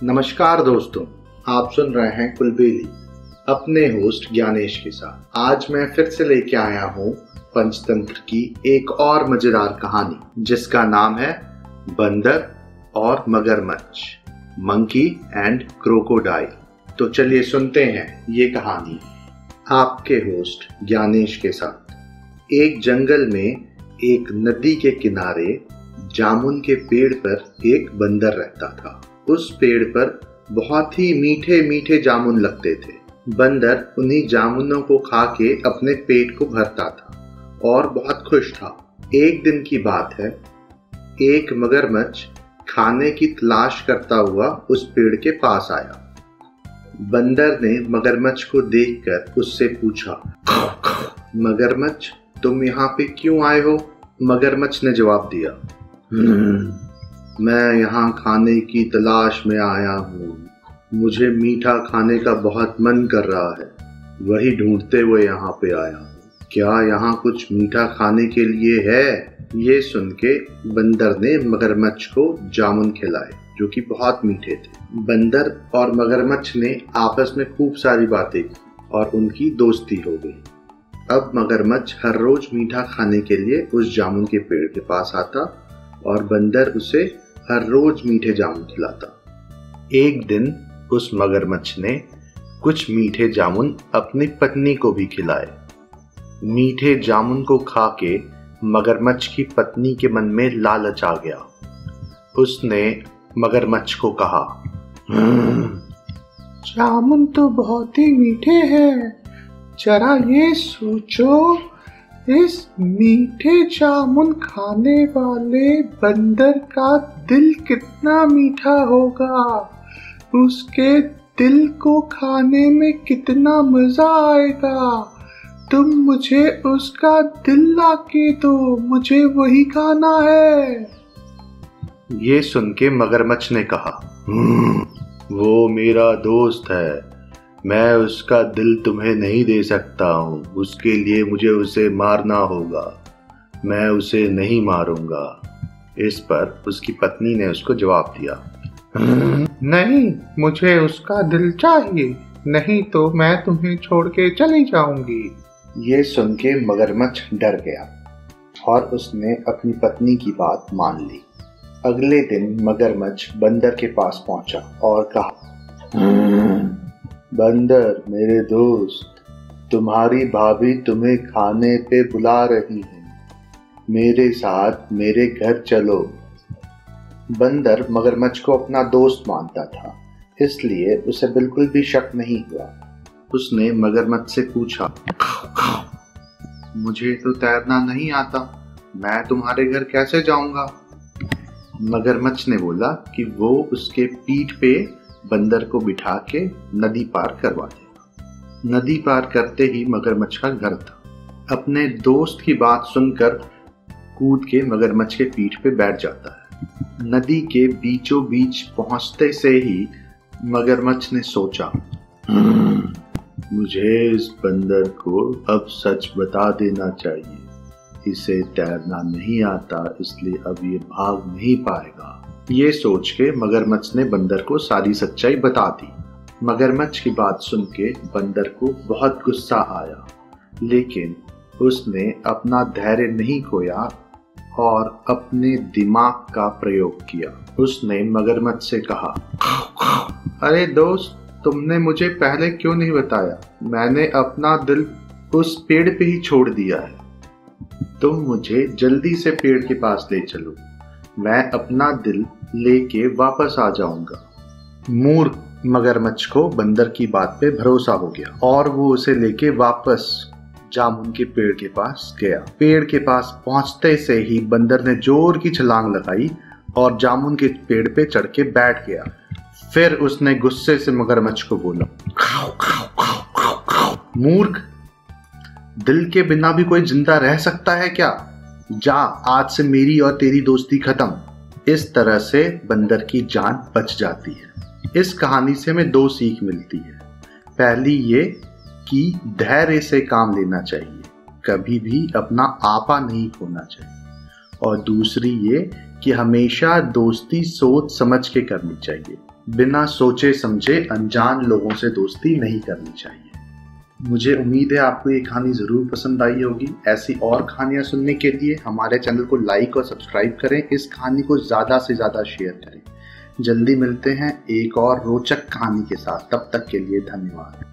नमस्कार दोस्तों, आप सुन रहे हैं कुलबेली अपने होस्ट ज्ञानेश के साथ। आज मैं फिर से लेके आया हूँ पंचतंत्र की एक और मजेदार कहानी जिसका नाम है बंदर और मगरमच्छ, मंकी एंड क्रोकोडाइल। तो चलिए सुनते हैं ये कहानी आपके होस्ट ज्ञानेश के साथ। एक जंगल में एक नदी के किनारे जामुन के पेड़ पर एक बंदर रहता था। उस पेड़ पर बहुत ही मीठे मीठे जामुन लगते थे। बंदर उन्हीं जामुनों को खा के अपने पेट को भरता था और बहुत खुश था। एक दिन की बात है, एक मगरमच्छ खाने की तलाश करता हुआ उस पेड़ के पास आया। बंदर ने मगरमच्छ को देखकर उससे पूछा, मगरमच्छ तुम यहाँ पे क्यों आए हो? मगरमच्छ ने जवाब दिया, मैं यहाँ खाने की तलाश में आया हूँ। मुझे मीठा खाने का बहुत मन कर रहा है, वही ढूंढते हुए यहाँ पे आया हूँ। क्या यहाँ कुछ मीठा खाने के लिए है? ये सुन के बंदर ने मगरमच्छ को जामुन खिलाए जो कि बहुत मीठे थे। बंदर और मगरमच्छ ने आपस में खूब सारी बातें की और उनकी दोस्ती हो गई। अब मगरमच्छ हर रोज मीठा खाने के लिए उस जामुन के पेड़ के पास आता और बंदर उसे हर रोज मीठे जामुन खिलाता। एक दिन उस मगरमच्छ ने कुछ मीठे जामुन अपनी पत्नी को भी खिलाए। मीठे जामुन को खा के मगरमच्छ की पत्नी के मन में लालच आ गया। उसने मगरमच्छ को कहा, जामुन तो बहुत ही मीठे हैं, जरा ये सोचो, इस मीठे जामुन खाने वाले बंदर का दिल कितना मीठा होगा। उसके दिल को खाने में कितना मजा आएगा। तुम मुझे उसका दिल ला के दो, मुझे वही खाना है। ये सुन के मगरमच्छ ने कहा, वो मेरा दोस्त है, मैं उसका दिल तुम्हें नहीं दे सकता हूँ। उसके लिए मुझे उसे मारना होगा। मैं उसे नहीं मारूंगा। इस पर उसकी पत्नी ने उसको जवाब दिया, नहीं, मुझे उसका दिल चाहिए, नहीं तो मैं तुम्हें छोड़ के चली जाऊंगी। ये सुन के मगरमच्छ डर गया और उसने अपनी पत्नी की बात मान ली। अगले दिन मगरमच्छ बंदर के पास पहुंचा और कहा, बंदर मेरे दोस्त, तुम्हारी भाभी तुम्हें खाने पे बुला रही है, मेरे साथ मेरे घर चलो। बंदर मगरमच्छ को अपना दोस्त मानता था, इसलिए उसे बिल्कुल भी शक नहीं हुआ। उसने मगरमच्छ से पूछा, मुझे तो तैरना नहीं आता, मैं तुम्हारे घर कैसे जाऊंगा? मगरमच्छ ने बोला कि वो उसके पीठ पे बंदर को बिठा के नदी पार करवा देगा। नदी पार करते ही मगरमच्छ का घर था। अपने दोस्त की बात सुनकर कूद के मगरमच्छ के पीठ पे बैठ जाता है। नदी के बीचों बीच पहुंचते से ही मगरमच्छ ने सोचा, मुझे इस बंदर को अब सच बता देना चाहिए। इसे तैरना नहीं आता, इसलिए अब ये भाग नहीं पाएगा। ये सोच के मगरमच्छ ने बंदर को सारी सच्चाई बता दी। मगरमच्छ की बात सुन के बंदर को बहुत गुस्सा आया, लेकिन उसने अपना धैर्य नहीं खोया और अपने दिमाग का प्रयोग किया। उसने मगरमच्छ से कहा, अरे दोस्त, तुमने मुझे पहले क्यों नहीं बताया? मैंने अपना दिल उस पेड़ पे ही छोड़ दिया है। तुम मुझे जल्दी से पेड़ के पास ले चलो, मैं अपना दिल लेके वापस आ जाऊंगा। मूर्ख मगरमच्छ को बंदर की बात पे भरोसा हो गया और वो उसे लेके वापस जामुन के पेड़ के पास गया। पेड़ के पास पहुंचते से ही बंदर ने जोर की छलांग लगाई और जामुन के पेड़ पे चढ़ के बैठ गया। फिर उसने गुस्से से मगरमच्छ को बोला, मूर्ख, दिल के बिना भी कोई जिंदा रह सकता है क्या? जा, आज से मेरी और तेरी दोस्ती खत्म। इस तरह से बंदर की जान बच जाती है। इस कहानी से हमें दो सीख मिलती है। पहली ये कि धैर्य से काम लेना चाहिए, कभी भी अपना आपा नहीं खोना चाहिए। और दूसरी ये कि हमेशा दोस्ती सोच समझ के करनी चाहिए। बिना सोचे समझे अनजान लोगों से दोस्ती नहीं करनी चाहिए। मुझे उम्मीद है आपको ये कहानी ज़रूर पसंद आई होगी। ऐसी और कहानियाँ सुनने के लिए हमारे चैनल को लाइक और सब्सक्राइब करें। इस कहानी को ज़्यादा से ज़्यादा शेयर करें। जल्दी मिलते हैं एक और रोचक कहानी के साथ। तब तक के लिए धन्यवाद।